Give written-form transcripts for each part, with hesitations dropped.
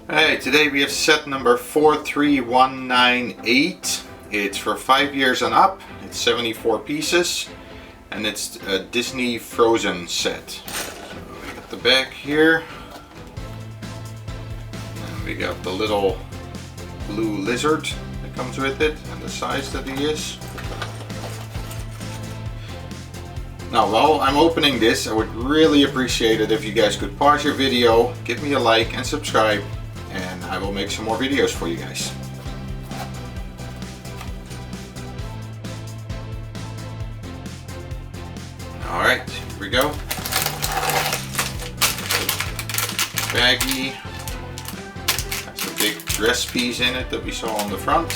Hey, today we have set number 43198. It's for 5 years and up. It's 74 pieces and it's a Disney Frozen set. So we got the back here. And we got the little blue lizard that comes with it and the size that he is. Now, while I'm opening this, I would really appreciate it if you guys could pause your video, give me a like and subscribe, and I will make some more videos for you guys. Alright, here we go. Baggie. Has a big dress piece in it that we saw on the front.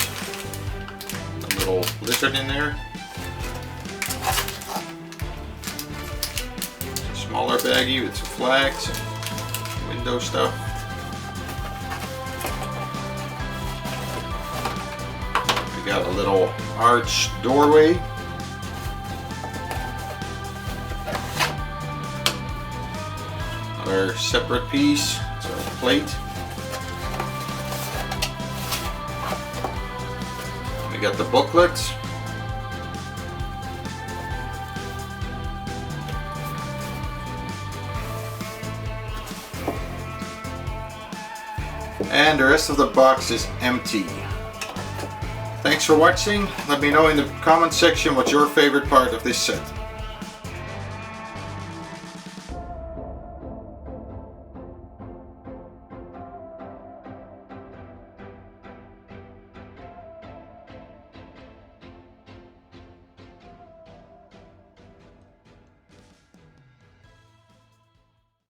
A little lizard in there. Smaller baggie with some flags and window stuff. We got a little arched doorway. Another separate piece, it's a plate. We got the booklet. And the rest of the box is empty. Thanks for watching. Let me know in the comment section what's your favorite part of this set.